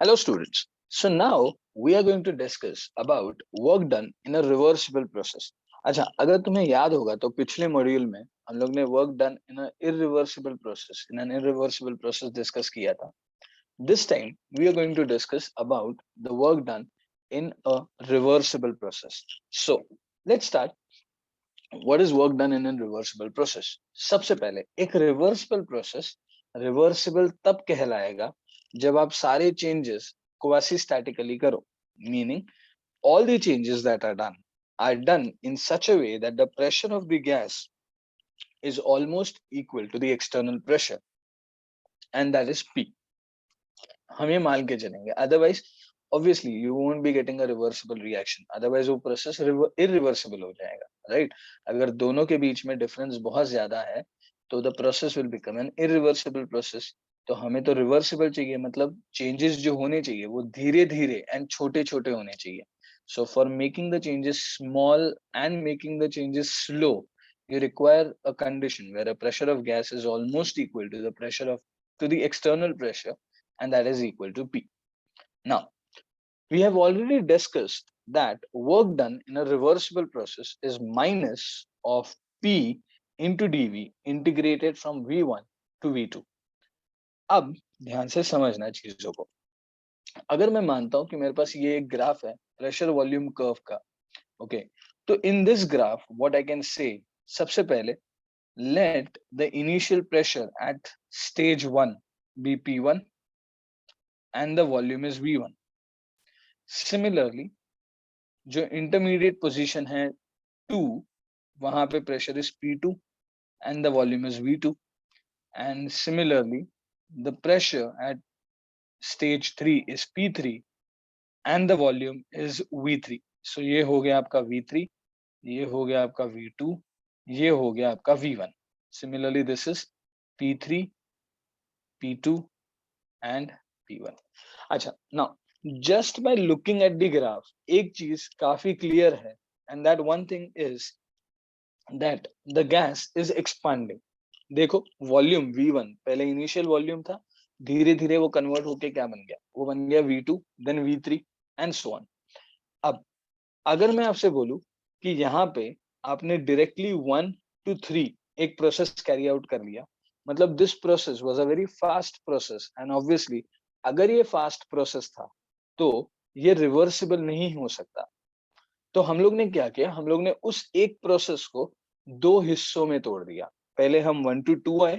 Hello students. So now we are going to discuss about work done in a reversible process. अच्छा, अगर तुम्हें याद होगा तो पिछले मॉड्यूल में हम लोग ने work done in an irreversible process discuss किया था. This time we are going to discuss about the work done in a reversible process. So let's start. What is work done in a reversible process? सबसे पहले एक reversible process reversible तब कहलाएगा जब आप सारे चेंजेस क्वासी स्टैटिकली करो, meaning all the changes that are done in such a way that the pressure of the gas is almost equal to the external pressure, and that is P. हम ये मान के चलेंगे, otherwise obviously you won't be getting a reversible reaction, otherwise वो process irreversible हो जाएगा, right? अगर दोनों के बीच में डिफरेंस बहुत ज्यादा है तो the process will become an irreversible process. तो हमें तो रिवर्सिबल चाहिए, मतलब चेंजेस जो होने चाहिए वो धीरे धीरे एंड छोटे छोटे होने चाहिए. So for making the changes small and making the changes slow, you require a condition where a pressure of gas is almost equal to the pressure of to the external pressure, and that is equal to P. Now, we have already discussed that work done in a reversible process is minus of P into dV integrated from V1 to V2. अब ध्यान से समझना चीजों को. अगर मैं मानता हूं कि मेरे पास ये एक ग्राफ है प्रेशर वॉल्यूम कर्व का, ओके, तो in this graph what I can say, सबसे पहले let the initial pressure at stage 1 be P1 and the volume is V1. Similarly, जो intermediate position है 2, वहां पे pressure is P2 and the volume is V2. And similarly, the pressure at stage 3 is P3 and the volume is V3. So ये हो गया आपका V3, ये हो गया आपका V2, ये हो गया आपका V1. Similarly, this is P3, P2 and P1. अच्छा, now just by looking at the graph, एक चीज काफी clear है, and that one thing is that the gas is expanding. देखो वॉल्यूम V1 पहले इनिशियल वॉल्यूम था, धीरे धीरे वो कन्वर्ट होके क्या बन गया, वो बन गया V2, then V3 and so on. अब अगर मैं आपसे बोलूं कि यहाँ पे आपने डायरेक्टली 1 to 3 एक प्रोसेस कैरी आउट कर लिया, मतलब this process was a very fast process, and obviously अगर ये फास्ट प्रोसेस था तो ये रिवर्सिबल नहीं हो सकता. तो हम लोग ने क्या किया, हम लोग ने उस एक प्रोसेस को दो हिस्सों में तोड़ दिया. पहले हम 1 to 2 I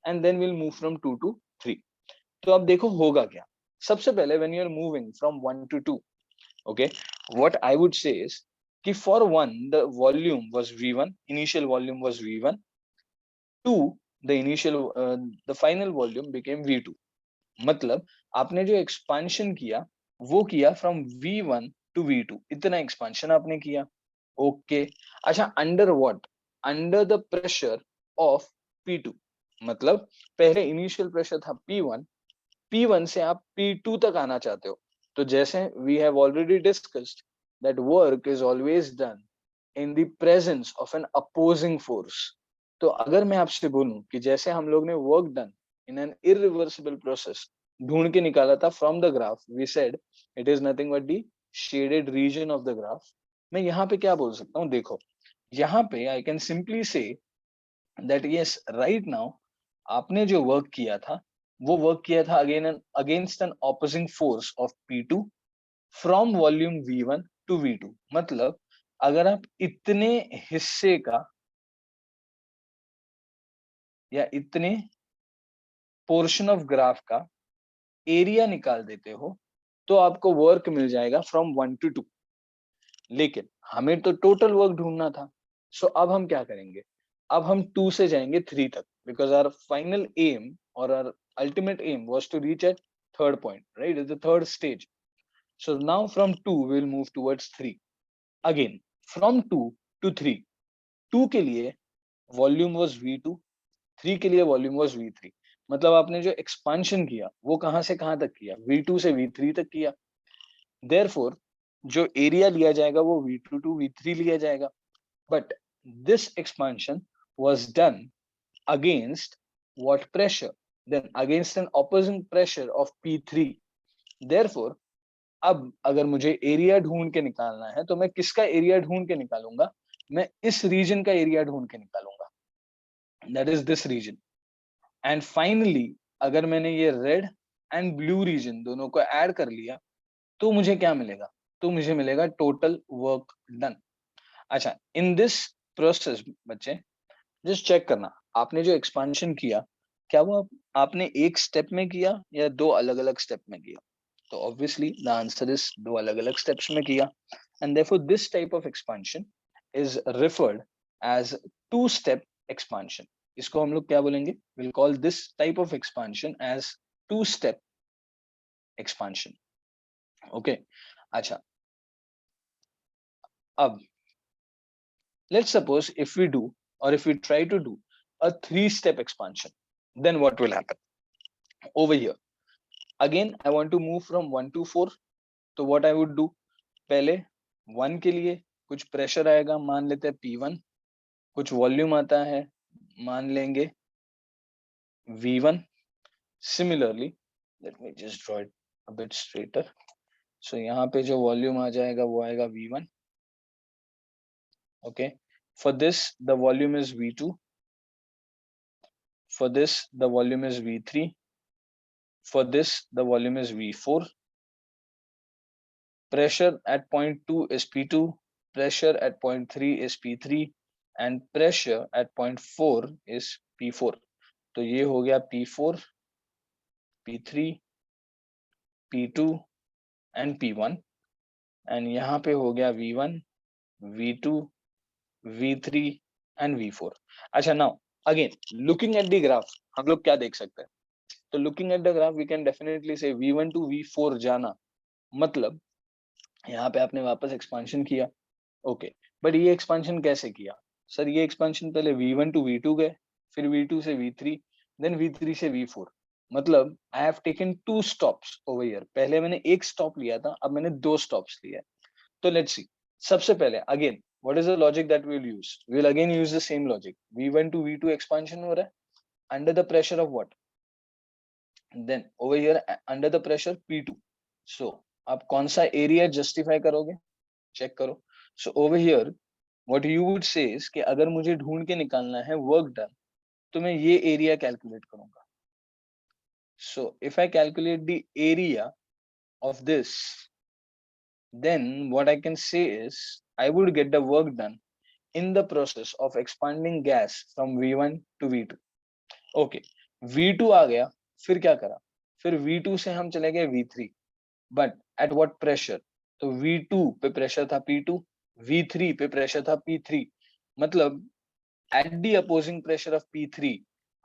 and then will move from 2 to 3. तो अब देखो होगा क्या. सबसे पहले when you are moving from 1 to 2, okay, what I would say is कि for 1 the volume was V1, initial volume was V1. 2, the final volume became V2. मतलब आपने जो एक्सपांशन किया वो किया फ्रॉम V1 to V2, इतना expansion आपने किया. ओके, अच्छा, under what, under the pressure of P2. मतलब पहले इनिशियल प्रेशर था P1, P1 से आप P2 तक आना चाहते हो. तो जैसे we have already discussed that work is always done in the presence of an opposing force. तो अगर मैं आपसे बोलूं कि जैसे हम लोग ने work done in an irreversible process ढूंढ के निकाला था from the graph, we said it is nothing but the shaded region of the graph. मैं यहाँ पे क्या बोल सकता हूँ, देखो यहाँ पे I can simply say that yes right now आपने जो वर्क किया था वो वर्क किया था against an opposing force of P2 from volume V1 to V2. मतलब अगर आप इतने हिस्से का या इतने पोर्शन ऑफ ग्राफ का एरिया निकाल देते हो तो आपको वर्क मिल जाएगा फ्रॉम 1 to 2. लेकिन हमें तो टोटल वर्क ढूंढना था. सो अब हम क्या करेंगे, अब हम 2 से जाएंगे 3 तक, बिकॉज आवर फाइनल एम और our ultimate aim was to reach at third point, right? It's the third stage. So now from 2 we'll move towards 3. Again, from 2 to 3, 2 के लिए वॉल्यूम was V2, 3 के लिए वॉल्यूम was V3. मतलब आपने जो expansion किया वो कहां से कहां तक किया, V2 से V3 तक किया. Therefore, जो एरिया लिया जाएगा वो V2 to V3 लिया जाएगा. But this expansion was done against what pressure? Then against an opposing pressure of P3. Therefore अब अगर मुझे एरिया ढूंढ के निकालना है तो मैं किसका एरिया ढूंढ के निकालूंगा, मैं इस रीजन का एरिया ढूंढ के निकालूंगा, that is this region. And finally अगर मैंने ये रेड एंड ब्लू रीजन दोनों को ऐड कर लिया तो मुझे क्या मिलेगा, तो मुझे मिलेगा टोटल वर्क डन। अच्छा, इन दिस प्रोसेस बच्चे जस्ट चेक करना, आपने जो एक्सपांशन किया क्या वो आपने एक स्टेप में किया या दो अलग अलग स्टेप में किया, तो ऑब्वियसली द आंसर इज दो अलग अलग स्टेप्स में किया। And therefore this type of expansion is referred as two step expansion. इसको हम लोग क्या बोलेंगे, will call this type of expansion as two step expansion. Okay, अच्छा अब let's suppose if we do or if we try to do a three-step expansion, then what will happen over here? Again I want to move from 1 to 4, तो what I would do, पहले 1 के लिए कुछ pressure आएगा, मान लेते हैं P1, कुछ वॉल्यूम आता है, मान लेंगे V1। Similarly, let me just draw it a bit straighter. So यहाँ पे जो वॉल्यूम आ जाएगा वो आएगा V1। Okay, for this the volume is V2, for this the volume is V3, for this the volume is V4. Pressure at point 2 is P2, pressure at point 3 is P3 and pressure at point 4 is P4। तो ये हो गया P4, P3, P2 and P1 and यहाँ पे हो गया V1, V2, V3 and V4। अच्छा, now again looking at the graph हम लोग क्या देख सकते हैं, तो looking at the graph we can definitely say V1 to V4 जाना, मतलब यहाँ पे आपने वापस एक्सपांशन किया। ओके, बट ये एक्सपांशन कैसे किया सर, ये एक्सपांशन पहले V1 टू V2 गए, फिर V2 से V3, देन V3 से V4, मतलब I have taken two stops over here. पहले मैंने एक स्टॉप लिया था, अब मैंने दो स्टॉप्स लिया। तो लेट्स सी, सबसे पहले again what is the logic that we will use, we will again use the same logic. V1 to V2 expansion हो रहा है under the pressure of what, then over here under the pressure P2। सो आप कौन सा area justify करोगे, check करो। So over here what you would say is कि अगर मुझे ढूंढ के निकालना है वर्क डन, तो मैं ये एरिया कैलकुलेट करूंगा। So if I calculate the area of this, then what I can say is I would get the work done in the process of expanding gas from V1 to V2। Okay, V2 आ गया, फिर क्या करा, फिर V2 से हम चले गए V3, but at what pressure, तो V2 पे प्रेशर था P2, V3 पे प्रेशर था P3, मतलब at the opposing pressure of P3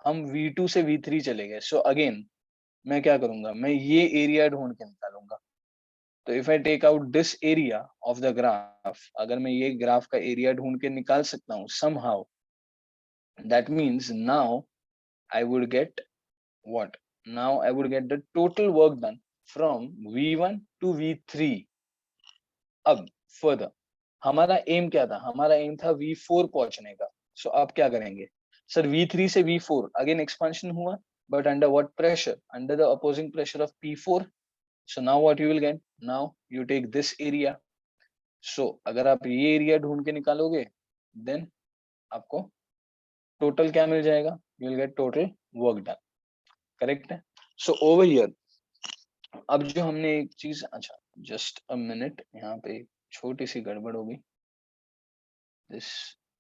हम V2 से V3 चले गए। सो अगेन मैं क्या करूंगा, मैं ये एरिया ढूंढ के निकालूंगा। तो if I take out this area of the graph, अगर मैं ये ग्राफ का एरिया ढूंढ के निकाल सकता हूँ somehow, that means now I would get what, now I would get the total work done from V1 to V3। अब फर्दर हमारा एम क्या था, हमारा एम था V4 पहुंचने का। सो अब क्या करेंगे सर, V3 से V4 अगेन एक्सपांशन हुआ, but under what pressure, under the opposing pressure of P4। So now what you will get, now you take this area। So अगर आप ये एरिया ढूंढ के निकालोगे, देन आपको टोटल क्या मिल जाएगा, you will get total work done। Correct है। सो ओवर हियर अब जो हमने एक चीज, अच्छा जस्ट अ मिनट, यहाँ पे छोटी सी गड़बड़ होगी। This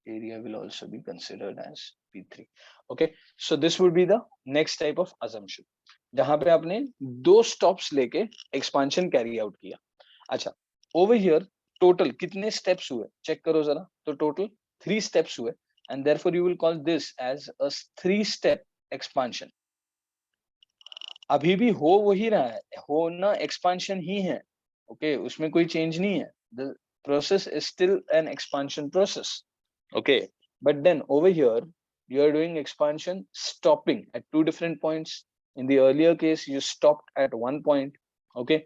area will also be considered as P3। okay, so this would be the next type of assumption जहां पे आपने दो स्टॉप्स लेके एक्सपांशन कैरी आउट किया। अच्छा, ओवर हियर टोटल कितने स्टेप्स हुए चेक करो जरा, तो टोटल 3 स्टेप्स हुए and therefore you will call this as a 3 step expansion. अभी भी हो वही रहा है, होना एक्सपांशन ही है। ओके, उसमें कोई चेंज नहीं है, the process is still an expansion process. okay, but then over here you are doing expansion stopping at two different points. In the earlier case you stopped at one point, okay.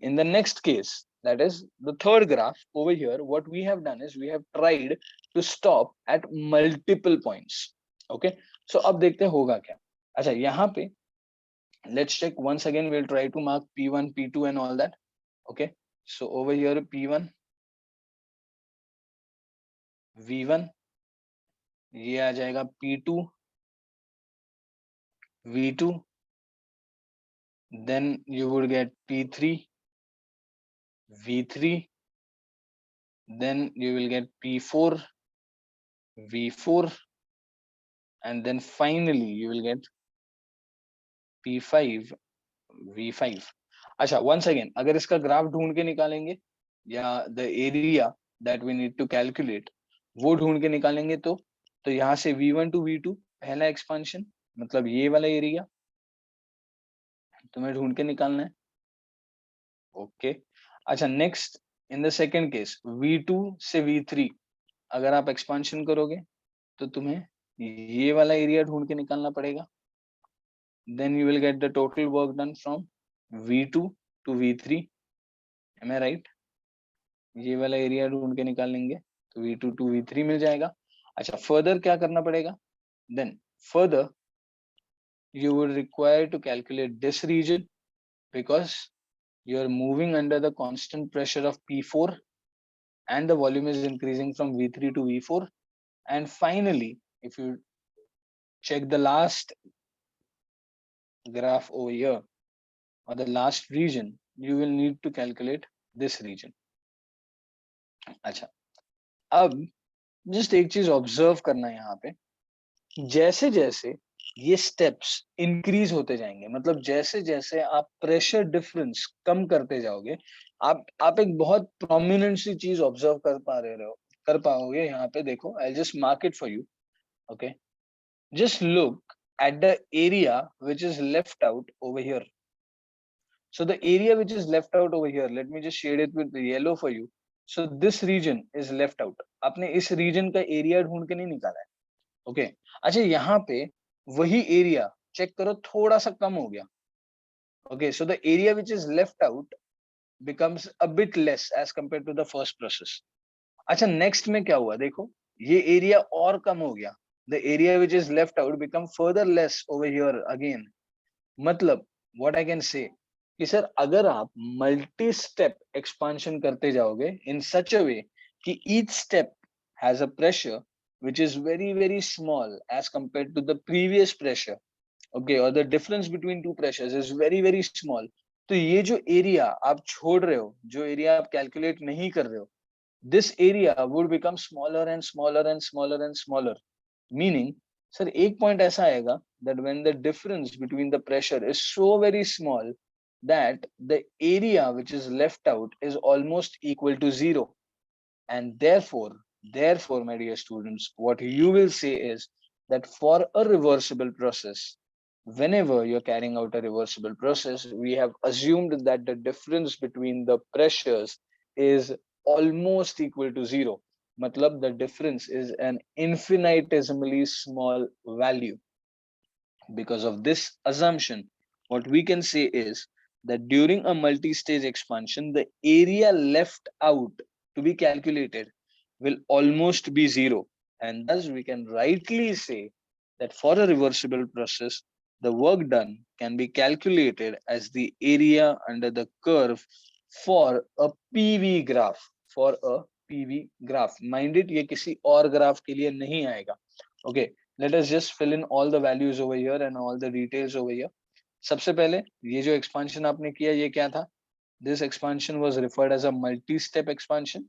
In the next case, that is the third graph over here, what we have done is we have tried to stop at multiple points। okay, so अब देखते हैं होगा क्या। अच्छा, यहाँ पे let's check once again. We'll try to mark P1, P2 and all that. Okay, so over here P1, V1, ये आ जाएगा P2, V2, then you would get P3, V3, then you will get P4, V4, and then finally you will get P5, V5. अच्छा, once again अगर इसका graph ढूंढ के निकालेंगे या the area that we need to calculate वो ढूंढ के निकालेंगे तो यहाँ से V1 टू V2 पहला एक्सपांशन, मतलब ये वाला एरिया तुम्हें ढूंढ के निकालना है। ओके, अच्छा next, in the second case V2 से V3 अगर आप एक्सपांशन करोगे तो तुम्हें ये वाला एरिया ढूंढ के निकालना पड़ेगा। then you will get the total work done from V2 to V3, am I right? ये वाला एरिया ढूंढ के निकाल लेंगे तो V2 to V3 मिल जाएगा। अच्छा, फर्दर क्या करना पड़ेगा? then further you would require to calculate this region because you are moving under the constant pressure of P4 and the volume is increasing from V3 to V4. And finally, if you check the last graph over here or the last region, you will need to calculate this region. अच्छा, अब just एक चीज observe करना है यहाँ पे, जैसे जैसे ये स्टेप्स इंक्रीज होते जाएंगे, मतलब जैसे जैसे आप प्रेशर डिफरेंस कम करते जाओगे, आप एक बहुत प्रोमिनेंट सी चीज ऑब्जर्व कर पाओगे यहाँ पे। देखो, I just mark it for you. Okay, just look at the area which is left out over here. So the area which is left out over here, let me just shade it with the yellow for you. So this region is left out. आपने इस region का area ढूंढ के नहीं निकाला है। Okay, अच्छा यहाँ पे वही area चेक करो, थोड़ा सा कम हो गया। Okay, so the area which is left out becomes a bit less as compared to the first process. अच्छा, next में क्या हुआ देखो, ये area और कम हो गया। The area which is left out become further less over here again. मतलब what I can say कि सर अगर आप मल्टी स्टेप एक्सपांशन करते जाओगे in such a way कि each step has a pressure which is very very small as compared to the previous pressure, okay, or the difference between two pressures is very very small, तो ये जो area आप छोड़ रहे हो, जो area आप कैलकुलेट नहीं कर रहे हो, this area would become smaller and smaller and smaller and smaller, meaning sir एक पॉइंट ऐसा आएगा that when the difference between the pressure is so very small that the area which is left out is almost equal to zero, and therefore my dear students, what you will say is that for a reversible process, whenever you're carrying out a reversible process, we have assumed that the difference between the pressures is almost equal to zero. Matlab the difference is an infinitesimally small value. Because of this assumption, what we can say is that during a multi-stage expansion, the area left out to be calculated will almost be zero. And thus we can rightly say that for a reversible process, the work done can be calculated as the area under the curve for a PV graph. For a PV graph. Mind it, ये किसी और graph के लिए नहीं आएगा. Okay, let us just fill in all the values over here and all the details over here. सबसे पहले ये जो expansion आपने किया ये क्या था? This expansion was referred as a multi-step expansion.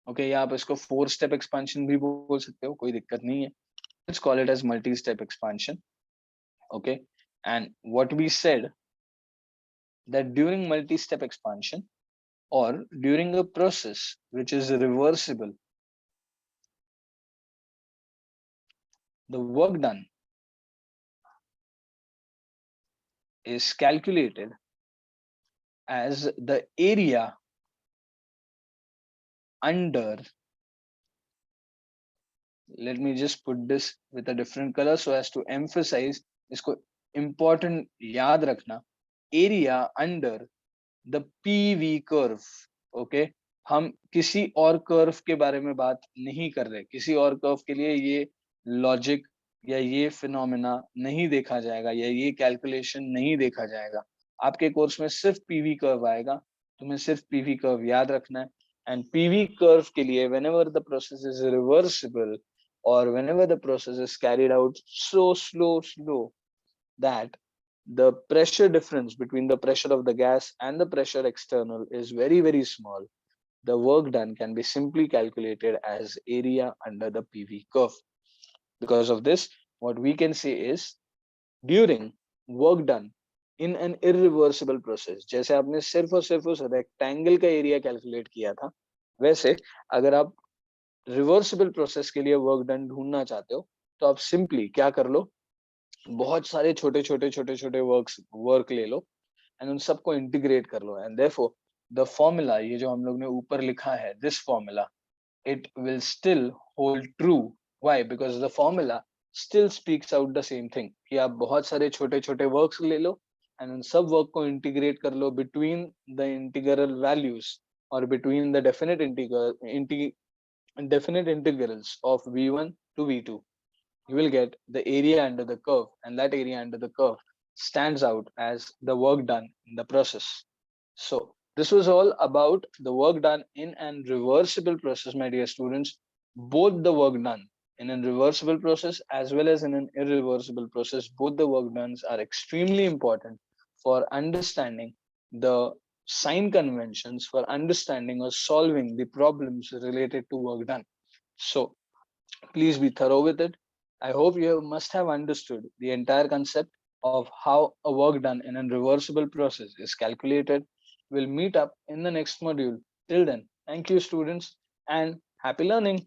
Okay, या आप इसको 4-step expansion भी बोल सकते हो, कोई दिक्कत नहीं है. Let's call it as multi-step expansion. Okay, and what we said that during multi-step expansion or during a process which is reversible, the work done is calculated as the area under, let me just put this with a different color so as to emphasize, इसको important याद रखना, area under the PV curve. Okay, हम किसी और curve के बारे में बात नहीं कर रहे, किसी और कर्व के लिए ये लॉजिक या ये फिनोमेना नहीं देखा जाएगा या ये कैलकुलेशन नहीं देखा जाएगा। आपके कोर्स में सिर्फ पीवी कर्व आएगा, तुम्हें सिर्फ पीवी कर्व याद रखना है। एंड पीवी कर्व के लिए whenever the process is reversible or whenever the process is carried out so slow that the pressure difference between the pressure of the gas and the pressure external is very small, the work done can be simply calculated as area under the PV curve. Because of this, what we can say is during work done in an irreversible process, जैसे आपने सिर्फ और सिर्फ उस rectangle का area calculate किया था, वैसे अगर आप रिवर्सिबल प्रोसेस के लिए वर्क डन ढूंढना चाहते हो तो आप सिंपली क्या कर लो, बहुत सारे छोटे छोटे वर्क ले लो एंड उन सबको इंटीग्रेट कर लो एंड देयरफॉर द फॉर्मूला, ये जो हम लोग ने ऊपर लिखा है, this formula, it will still hold true. Why? Because the formula still speaks out the same thing कि आप बहुत सारे छोटे छोटे वर्क्स ले लो एंड उन सब वर्क को इंटीग्रेट कर लो between the integral values or between the definite integrals of v1 to v2. You will get the area under the curve, and that area under the curve stands out as the work done in the process. So this was all about the work done in an reversible process, my dear students. Both the work done in a reversible process as well as in an irreversible process, both the work done are extremely important for understanding the sign conventions, for understanding or solving the problems related to work done. So please be thorough with it. I hope you must have understood the entire concept of how a work done in a reversible process is calculated. We'll meet up in the next module. Till then, thank you, students, and happy learning.